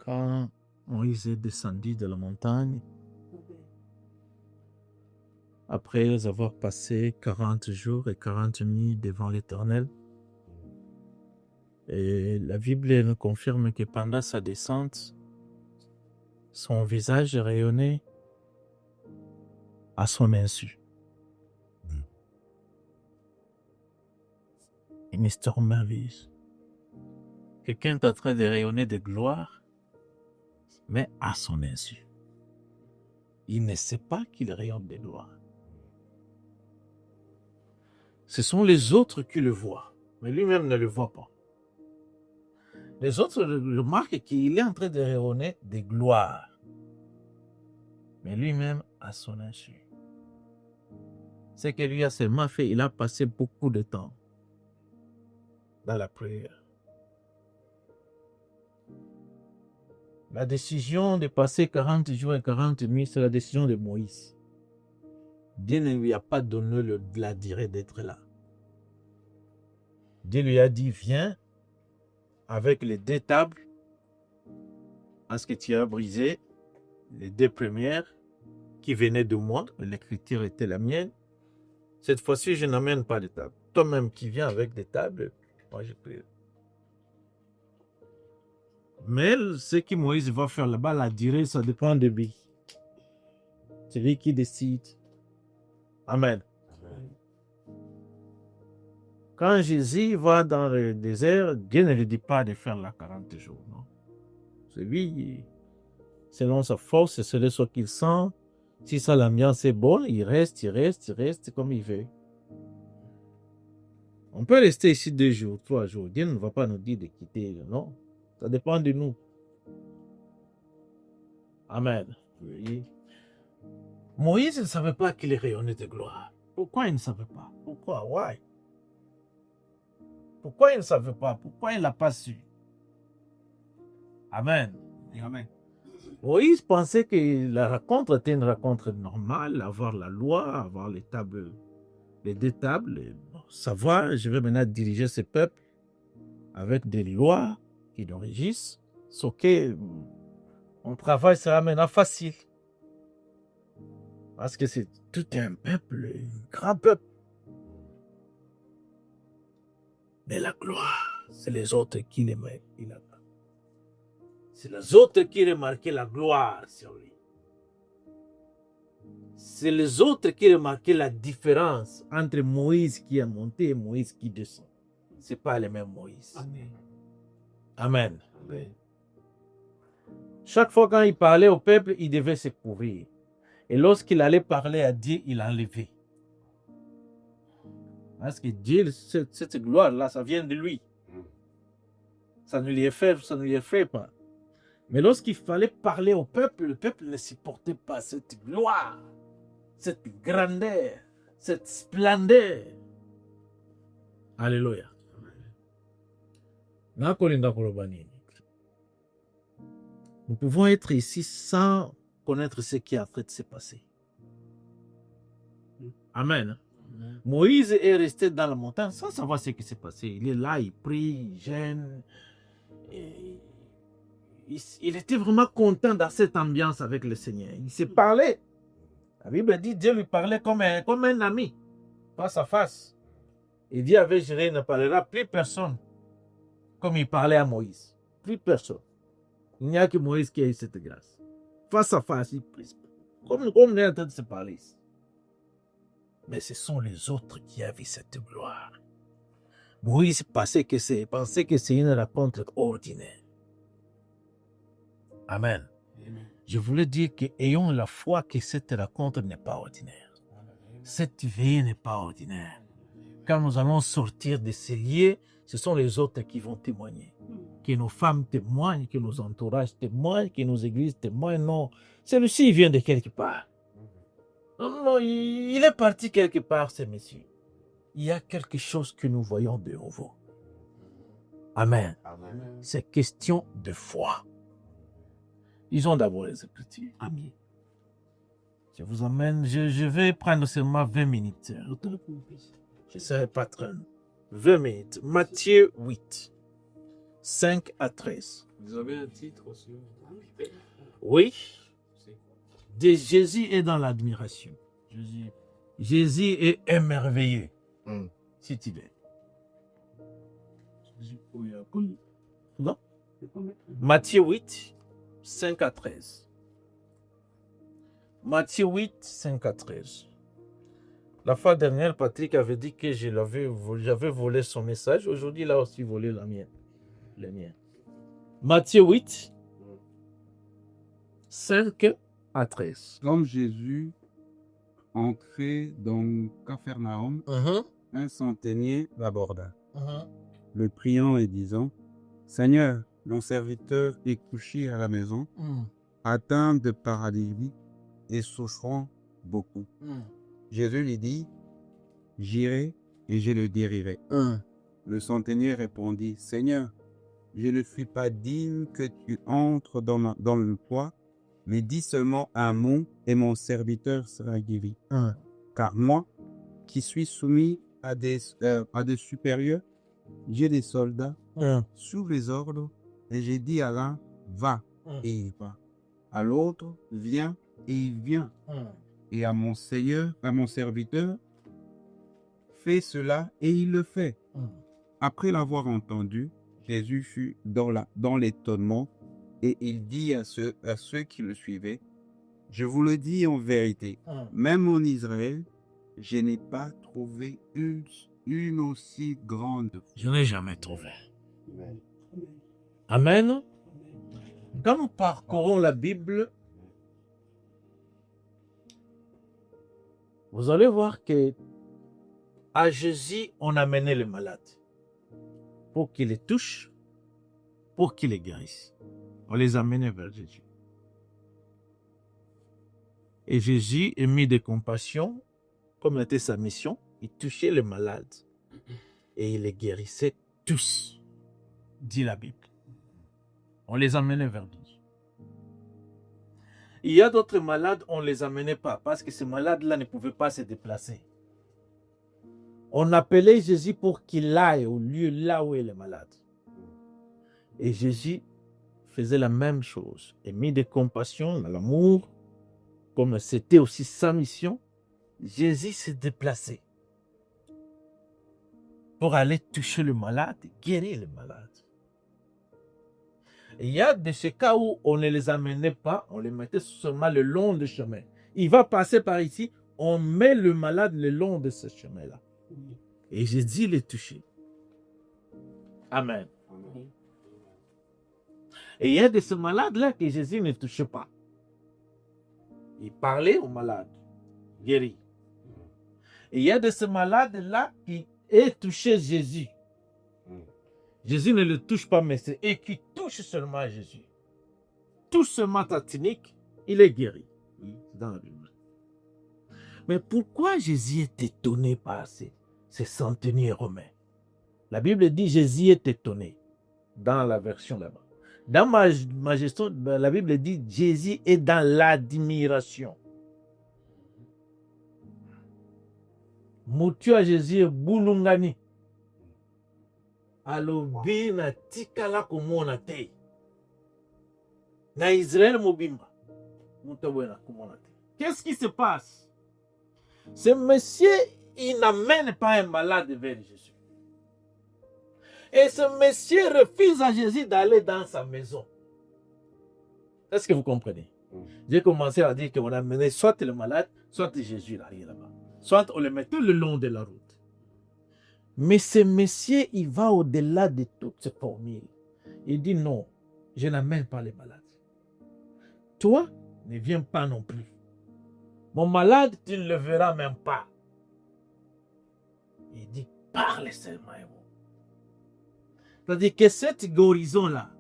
Quand Moïse est descendu de la montagne, après avoir passé 40 jours et 40 nuits devant l'Éternel, et la Bible nous confirme que pendant sa descente, son visage rayonnait à son insu. Une histoire merveilleuse. Quelqu'un est en train de rayonner de gloire, mais à son insu. Il ne sait pas qu'il rayonne de gloire. Ce sont les autres qui le voient, mais lui-même ne le voit pas. Les autres remarquent qu'il est en train de rayonner de gloire, mais lui-même à son insu. C'est que lui a seulement fait, il a passé beaucoup de temps dans la prière. La décision de passer 40 jours et 40 nuits, c'est la décision de Moïse. Dieu ne lui a pas donné la durée d'être là. Dieu lui a dit, viens avec les 2 tables, parce que tu as brisé les 2 premières qui venaient de moi, l'écriture était la mienne. Cette fois-ci, je n'amène pas de table. Toi-même qui viens avec des tables, moi je prie. Mais ce que Moïse va faire là-bas, la durée, ça dépend de lui. C'est lui qui décide. Amen. Amen. Quand Jésus va dans le désert, Dieu ne lui dit pas de faire la 40 jours. Non. C'est lui, selon sa force, c'est selon ce qu'il sent. Si ça, l'ambiance est bonne, il reste comme il veut. On peut rester ici 2 jours, 3 jours. Dieu ne va pas nous dire de quitter, non. Ça dépend de nous. Amen. Oui. Moïse ne savait pas qu'il rayonnait de gloire. Pourquoi il ne savait pas? Pourquoi? Why? Pourquoi il ne savait pas? Pourquoi il n'a pas su? Amen. Amen. Moïse pensait que la rencontre était une rencontre normale, avoir la loi, avoir les tables, les 2 tables, savoir, je vais maintenant diriger ce peuple avec des lois qui nous régissent, ce que mon travail sera maintenant facile. Parce que c'est tout un peuple, un grand peuple. Mais la gloire, c'est les autres qui l'aimaient. C'est les autres qui remarquaient la gloire sur lui. C'est les autres qui remarquaient la différence entre Moïse qui est monté et Moïse qui descend. Ce n'est pas le même Moïse. Amen. Amen. Amen. Chaque fois quand il parlait au peuple, il devait se couvrir. Et lorsqu'il allait parler à Dieu, il enlevait. Parce que Dieu, cette gloire-là, ça vient de lui. Ça ne lui effraie pas. Mais lorsqu'il fallait parler au peuple, le peuple ne supportait pas cette gloire, cette grandeur, cette splendeur. Alléluia. Nous pouvons être ici sans connaître ce qui est en train de se passer. Amen. Moïse est resté dans la montagne sans savoir ce qui s'est passé. Il est là, il prie, il gêne. Il était vraiment content dans cette ambiance avec le Seigneur. Il s'est parlé. La Bible dit Dieu lui parlait comme un ami, face à face. Et Dieu avait juré, il ne parlera plus personne comme il parlait à Moïse. Plus personne. Il n'y a que Moïse qui a eu cette grâce. Face à face, il prie. Comme on est en train de se parler ici. Mais ce sont les autres qui avaient cette gloire. Moïse pensait que c'est une rencontre ordinaire. Amen. Amen. Je voulais dire que ayons la foi que cette rencontre n'est pas ordinaire. Cette veille n'est pas ordinaire. Quand nous allons sortir de ces lieux, ce sont les autres qui vont témoigner. Que nos femmes témoignent, que nos entourages témoignent, que nos églises témoignent. Non, celui-ci vient de quelque part. Non, il est parti quelque part, ce monsieur. Il y a quelque chose que nous voyons de nouveau. Amen. Amen. C'est question de foi. Lisons d'abord les Écritures. Amen. Je vous emmène, je vais prendre seulement 20 minutes. Je serai patron. 20 minutes. Matthieu 8. 5 à 13. Vous avez un titre aussi? Oui. Jésus est dans l'admiration. Jésus est émerveillé. Si tu veux. Non? Matthieu 8, 5 à 13. Matthieu 8, 5 à 13. La fois dernière, Patrick avait dit que j'avais volé son message. Aujourd'hui, il a aussi volé la mienne. Le mien. Matthieu 8, 5 à 13. Comme Jésus entrait dans Capharnaüm, un centenier l'aborda, le priant et disant, Seigneur, mon serviteur est couché à la maison, atteint de paralysie et souffrant beaucoup. Jésus lui dit, j'irai et je le guérirai. Le centenier répondit, Seigneur, je ne suis pas digne que tu entres dans le toit, mais dis seulement un mot et mon serviteur sera guéri. Car moi, qui suis soumis à des supérieurs, j'ai des soldats sous les ordres, et j'ai dit à l'un, va, et il va. À l'autre, viens, et il vient. Et à mon serviteur, fais cela, et il le fait. Après l'avoir entendu, Jésus fut dans l'étonnement, et il dit à ceux qui le suivaient, je vous le dis en vérité, même en Israël, je n'ai pas trouvé une aussi grande foi. Je n'ai jamais trouvé. Amen. Quand nous parcourons la Bible, vous allez voir que à Jésus, on amenait les malades pour qu'il les touche, pour qu'il les guérisse. On les amenait vers Jésus. Et Jésus, émis de compassion, comme était sa mission, il touchait les malades et il les guérissait tous, dit la Bible. On les amenait vers Jésus. Il y a d'autres malades, on ne les amenait pas parce que ces malades-là ne pouvaient pas se déplacer. On appelait Jésus pour qu'il aille au lieu là où est le malade. Et Jésus faisait la même chose, émis de compassion, de l'amour, comme c'était aussi sa mission. Jésus se déplaçait pour aller toucher le malade, guérir le malade. Il y a de ces cas où on ne les amenait pas, on les mettait seulement le long du chemin. Il va passer par ici, on met le malade le long de ce chemin-là. Et Jésus les touchait. Amen. Et il y a de ces malades-là que Jésus ne touchait pas. Il parlait aux malades, guéris. Et il y a de ces malades-là qui est touché Jésus. Jésus ne le touche pas, mais c'est eux qui touchent seulement Jésus. Tout ce matatinique, il est guéri. Dans la Bible. Mais pourquoi Jésus est étonné par ces centeniers romains? La Bible dit Jésus est étonné dans la version là-bas. Dans ma gestion, la Bible dit Jésus est dans l'admiration. Mutu a Jésus bulungani. Alobi na tikala komona te. Na Israël mobimba. Mutabwena komona te. Qu'est-ce qui se passe? Ce monsieur, il n'amène pas un malade vers Jésus. Et ce monsieur refuse à Jésus d'aller dans sa maison. Est-ce que vous comprenez? J'ai commencé à dire qu'on amenait soit le malade, soit Jésus là-bas. Soit on le mettait le long de la route. Mais ce monsieur, il va au-delà de toutes ces formules. Il dit non, je n'amène pas les malades. Toi, ne viens pas non plus. Mon malade, tu ne le verras même pas. Il dit, parle seulement. C'est-à-dire que cette guérison-là,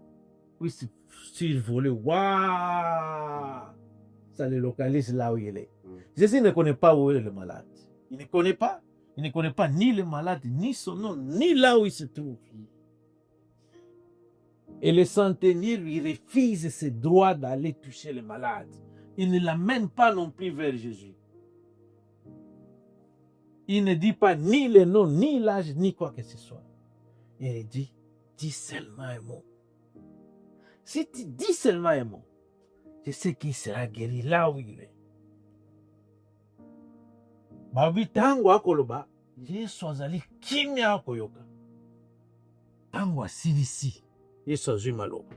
oui, c'est survolé, waouh, ça le localise là où il est. Jésus ne connaît pas où est le malade. Il ne connaît pas. Il ne connaît pas ni le malade, ni son nom, ni là où il se trouve. Et le centenier lui refuse ce droit d'aller toucher le malade. Il ne l'amène pas non plus vers Jésus. Il ne dit pas ni le nom, ni l'âge, ni quoi que ce soit. Il dit, dis seulement un mot. Si tu dis seulement un mot, je sais qu'il sera guéri là où il est. Babi tango akoloba, Yesu azali kimia koyoka. Tango asilisi, Yesu azui maloba.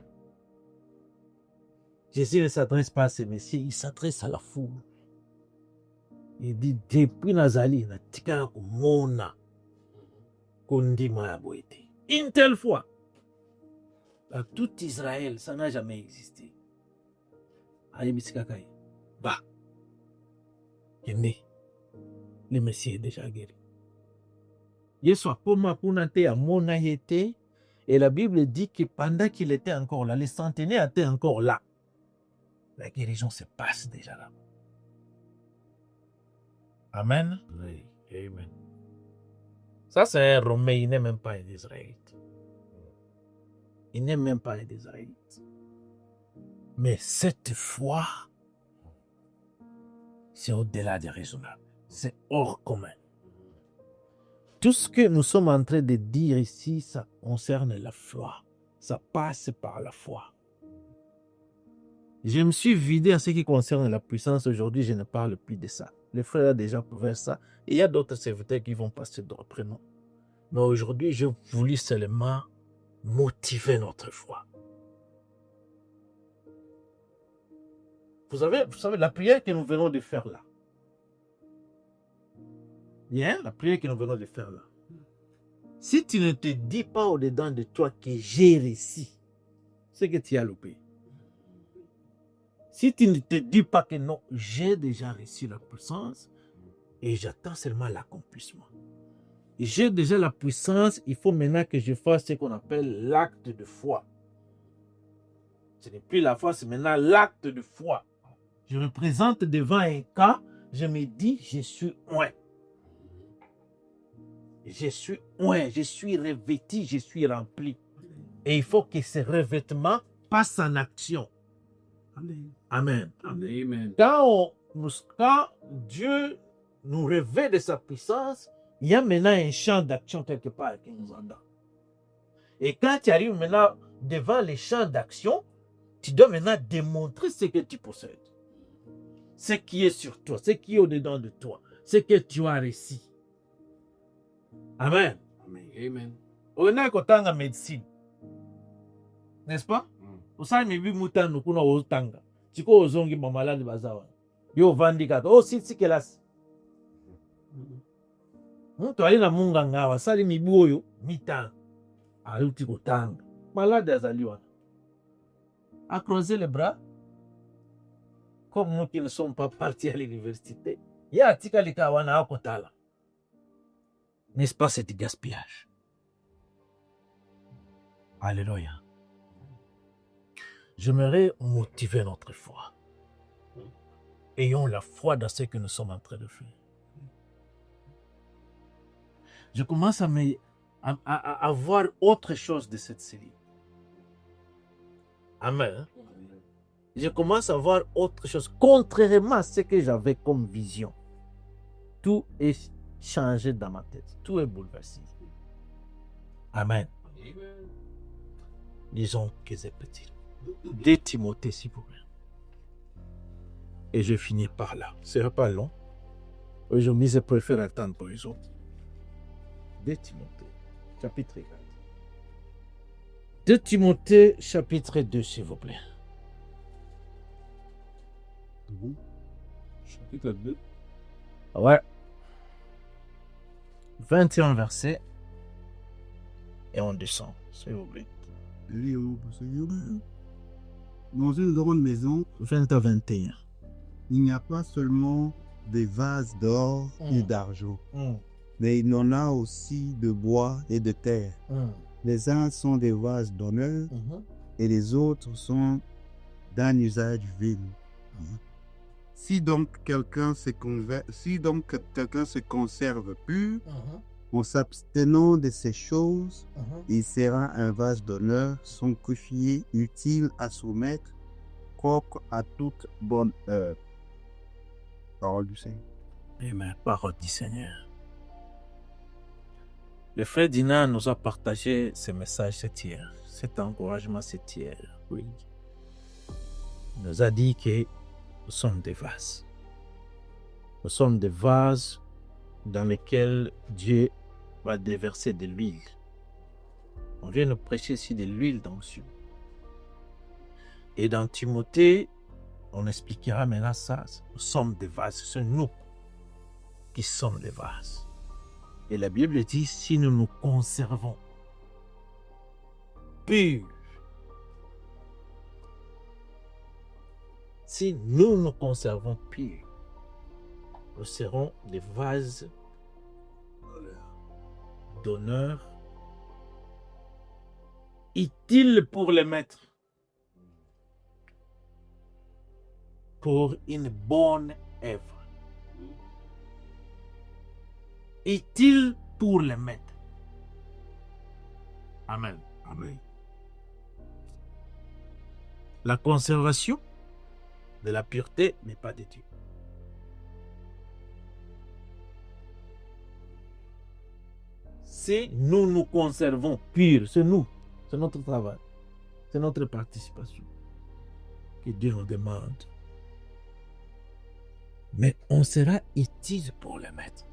Jésus ne s'adresse pas à ses messieurs, il s'adresse à la foule. Il dit, depuis Nazali, na tika komona kondima ya boete. Une telle fois, dans tout Israël, ça n'a jamais existé. Ayebisikakai, bah, le Messie est déjà guéri. Yesu akoma kuna te amona yete, et la Bible dit que pendant qu'il était encore là, les centenaires étaient encore là. La guérison se passe déjà là. Amen. Oui, amen. Ça, c'est un Romain, il n'est même pas un Israélite. Il n'est même pas un Israélite. Mais cette foi, c'est au-delà des raisonnables. C'est hors commun. Tout ce que nous sommes en train de dire ici, ça concerne la foi. Ça passe par la foi. Je me suis vidé en ce qui concerne la puissance. Aujourd'hui, je ne parle plus de ça. Les frères ont déjà prouvé ça. Et il y a d'autres serviteurs qui vont passer d'autres noms. Mais aujourd'hui, je voulais seulement motiver notre foi. Vous savez, la prière que nous venons de faire là. Bien, la prière que nous venons de faire là. Si tu ne te dis pas au-dedans de toi que j'ai réussi, c'est que tu as loupé. Si tu ne te dis pas que non, j'ai déjà reçu la puissance et j'attends seulement l'accomplissement. J'ai déjà la puissance, il faut maintenant que je fasse ce qu'on appelle l'acte de foi. Ce n'est plus la foi, c'est maintenant l'acte de foi. Je me présente devant un cas, je me dis, je suis oint. Je suis oint, je suis revêtu, je suis rempli. Et il faut que ce revêtement passe en action. Amen. Amen. Quand Dieu nous revêt de sa puissance, il y a maintenant un champ d'action quelque part qui nous attend. Et quand tu arrives maintenant devant les champs d'action, tu dois maintenant démontrer ce que tu possèdes. Ce qui est sur toi, ce qui est au-dedans de toi, ce que tu as réussi. Amen. Amen. On a kotanga médecine. N'est-ce pas? Osali mibi mutano kuna otanga. Tiko ozongi mamalade bazawa. Yo vandika. Oh si kelasi. Mtu ali na munga ngawa sali mibi oyo mitano. Aluti kotanga. Malade azaliwa. A croiser les bras. Comme nous qui ne sommes pas partis à l'université. Ya tika likawana akotala. N'est-ce pas cet gaspillage? Alléluia. J'aimerais motiver notre foi. Ayons la foi dans ce que nous sommes en train de faire. Je commence à voir autre chose de cette série. Amen. Je commence à voir autre chose, contrairement à ce que j'avais comme vision. Tout est changé dans ma tête. Tout est bouleversé. Amen. Disons que c'est petit. 2 Timothée, s'il vous plaît. Et je finis par là. Ce n'est pas long. Aujourd'hui, je préfère attendre pour les autres. 2 Timothée, chapitre 4. 2 Timothée, chapitre 2, s'il vous plaît. Chapitre 2. Ouais. 21 versets. Et on descend, s'il vous plaît. Dans une grande maison, 20 à 21. il n'y a pas seulement des vases d'or et d'argent, mais il y en a aussi de bois et de terre. Les uns sont des vases d'honneur et les autres sont d'un usage vil. Si donc quelqu'un se conserve pur, en s'abstenant de ces choses, il sera un vase d'honneur, sanctifié, utile à soumettre, propre à toute bonne œuvre. Parole du Seigneur. Amen. Parole du Seigneur. Le frère Dina nous a partagé ce message cet hier, cet encouragement cet hier. Oui. Il nous a dit que nous sommes des vases. Nous sommes des vases dans lesquels Dieu va déverser de l'huile. On vient nous prêcher ici de l'huile d'onction. Et dans Timothée, on expliquera maintenant ça. Nous sommes des vases. C'est nous qui sommes les vases. Et la Bible dit, si nous nous conservons purs, si nous nous conservons purs, nous serons des vases d'honneur, utiles pour les maîtres, pour une bonne œuvre. Utile pour les maîtres. Amen. Amen. La conservation de la pureté n'est pas de Dieu. Si nous nous conservons purs, c'est nous, c'est notre travail, c'est notre participation que Dieu nous demande. Mais on sera utile pour les maîtres.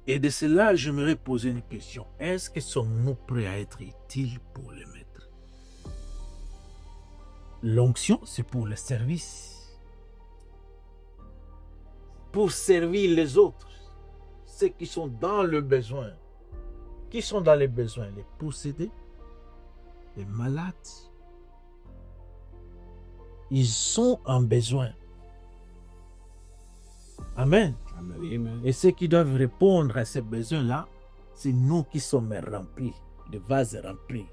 Et de cela, j'aimerais poser une question. Est-ce que sommes-nous prêts à être utiles pour les maîtres? L'onction, c'est pour le service. Pour servir les autres. Ceux qui sont dans le besoin. Qui sont dans les besoins? Les possédés, les malades. Ils sont en besoin. Amen. Amen. Et ceux qui doivent répondre à ces besoins-là, c'est nous qui sommes remplis, des vases remplis.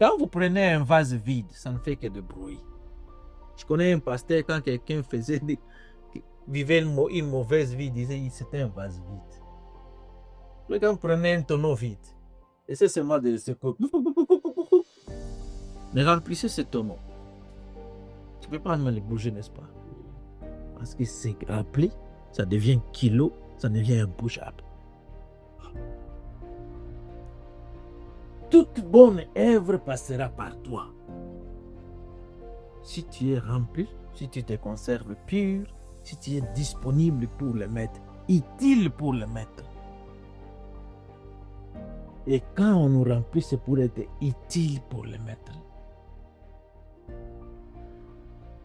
Quand vous prenez un vase vide, ça ne fait que de bruit. Je connais un pasteur, quand quelqu'un vivait une mauvaise vie, il disait que c'était un vase vide. Mais quand vous prenez un tonneau vide, essayez seulement de se couper. Mais remplissez ce tonneau. Tu ne peux pas me le bouger, n'est-ce pas? Parce que c'est rempli, ça devient kilo, ça devient imbougeable. Toute bonne œuvre passera par toi. Si tu es rempli, si tu te conserves pur, si tu es disponible pour le maître, utile pour le maître. Et quand on nous remplit, c'est pour être utile pour le maître.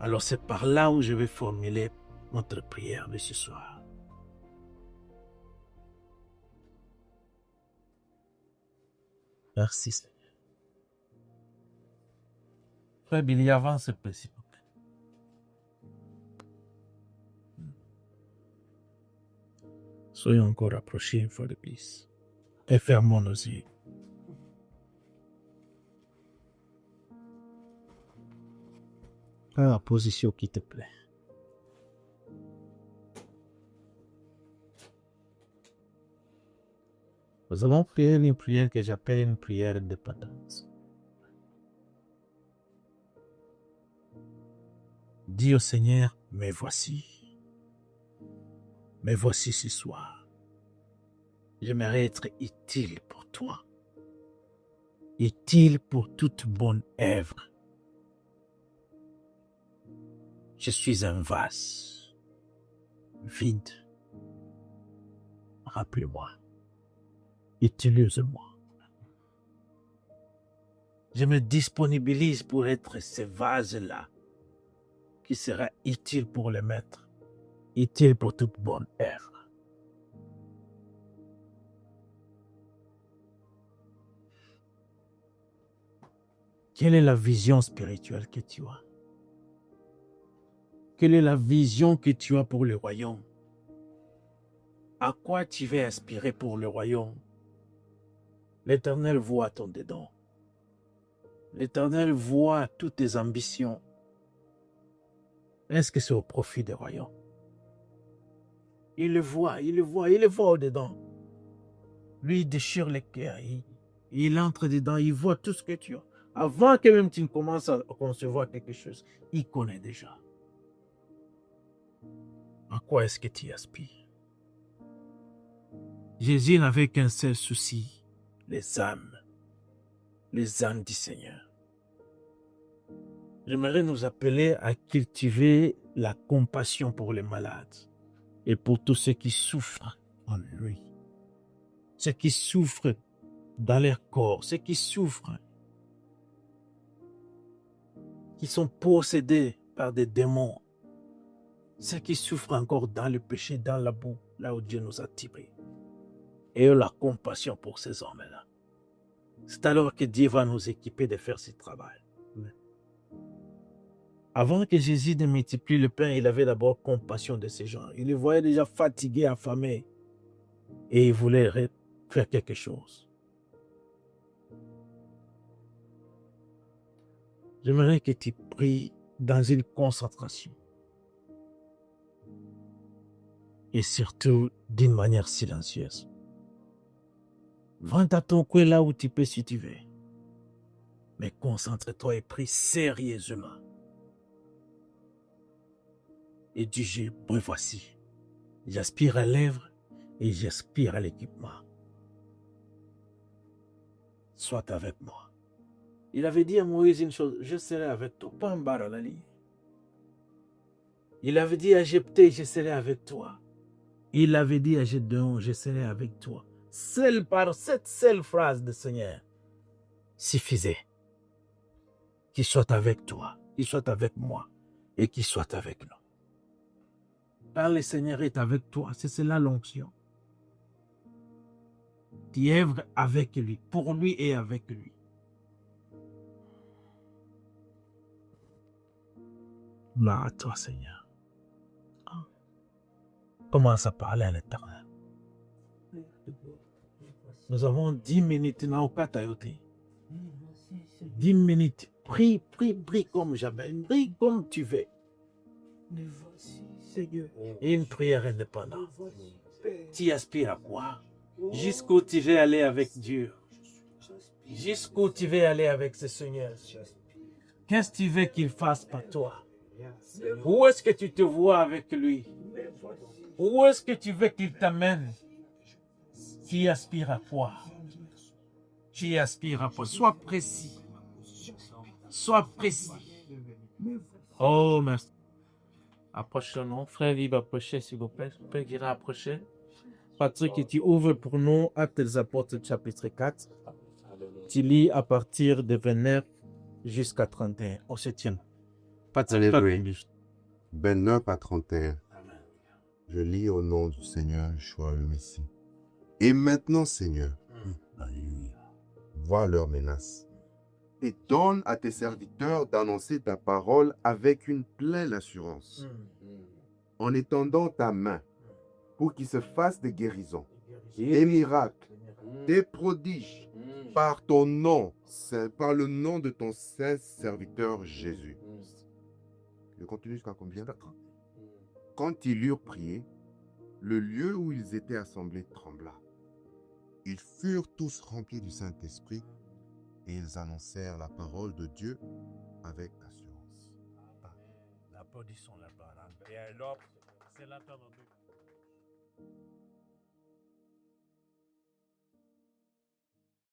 Alors c'est par là où je vais formuler notre prière de ce soir. Merci Seigneur. Frère Billy, avance un peu s'il vous plaît. Soyons encore approchés une fois de plus. Et fermons nos yeux. Prends la position qui te plaît. Nous allons prier une prière que j'appelle une prière de dépendance. Dis au Seigneur, me voici. Me voici ce soir. J'aimerais être utile pour toi. Utile pour toute bonne œuvre. Je suis un vase vide. Rappelez-moi. Utilise-moi. Je me disponibilise pour être ce vase-là qui sera utile pour le maître, utile pour toute bonne œuvre. Quelle est la vision spirituelle que tu as? Quelle est la vision que tu as pour le royaume? À quoi tu veux aspirer pour le royaume? L'Éternel voit ton dedans. L'Éternel voit toutes tes ambitions. Est-ce que c'est au profit du royaume? Il le voit au-dedans. Lui, il déchire les cœurs. Il entre dedans, il voit tout ce que tu as. Avant que même tu ne commences à concevoir quelque chose, il connaît déjà. À quoi est-ce que tu aspires? Jésus n'avait qu'un seul souci, les âmes du Seigneur. J'aimerais nous appeler à cultiver la compassion pour les malades et pour tous ceux qui souffrent en lui. Ceux qui souffrent dans leur corps, ceux qui souffrent, qui sont possédés par des démons, ceux qui souffrent encore dans le péché, dans la boue, là où Dieu nous a tirés. Ayons la compassion pour ces hommes-là. C'est alors que Dieu va nous équiper de faire ce travail. Avant que Jésus ne multiplie le pain, il avait d'abord compassion de ces gens. Il les voyait déjà fatigués, affamés. Et il voulait faire quelque chose. J'aimerais que tu pries dans une concentration. Et surtout d'une manière silencieuse. Vends à ton coin là où tu peux si tu veux. Mais concentre-toi et prie sérieusement. Et dis, me voici. J'aspire à l'œuvre et j'aspire à l'équipement. Sois avec moi. Il avait dit à Moïse une chose, je serai avec toi, pas en bas dans la ligne. Il avait dit à Jephthé, je serai avec toi. Il avait dit à Gédéon, je serai avec toi. Seule par cette seule phrase du Seigneur suffisait. Qu'il soit avec toi, qu'il soit avec moi et qu'il soit avec nous. Car le Seigneur est avec toi, c'est cela l'onction. Tu œuvres avec lui, pour lui et avec lui. Là, à toi, Seigneur. Commence à parler à l'Éternel. Nous avons 10 minutes, n'a aucun tayoté. 10 minutes. Prie comme jamais. Prie comme tu veux. Et une prière indépendante. Tu aspires à quoi? Jusqu'où tu veux aller avec Dieu? Jusqu'où tu veux aller avec ce Seigneur? Qu'est-ce que tu veux qu'il fasse par toi? Où est-ce que tu te vois avec lui? Où est-ce que tu veux qu'il t'amène? Qui aspire à quoi? Qui aspire à quoi? Sois précis. Sois précis. Oh, merci. Approche-nous. Frère libre, approchez, s'il vous plaît. Père qui ira approcher. Patrick, tu ouvres pour nous Actes des Apôtres, chapitre 4. Tu lis à partir de 29 jusqu'à 31. On se tient. Patrick. 29 à 31. Je lis au nom du Seigneur, Yeshua le Messie. Et maintenant, Seigneur, vois leurs menaces et donne à tes serviteurs d'annoncer ta parole avec une pleine assurance, en étendant ta main pour qu'il se fasse des guérisons, des miracles, des prodiges, par ton nom, par le nom de ton saint serviteur Jésus. Je continue jusqu'à combien? Quand ils eurent prié, le lieu où ils étaient assemblés trembla. Ils furent tous remplis du Saint-Esprit et ils annoncèrent la parole de Dieu avec assurance. Applaudissons la parole. Et alors, c'est là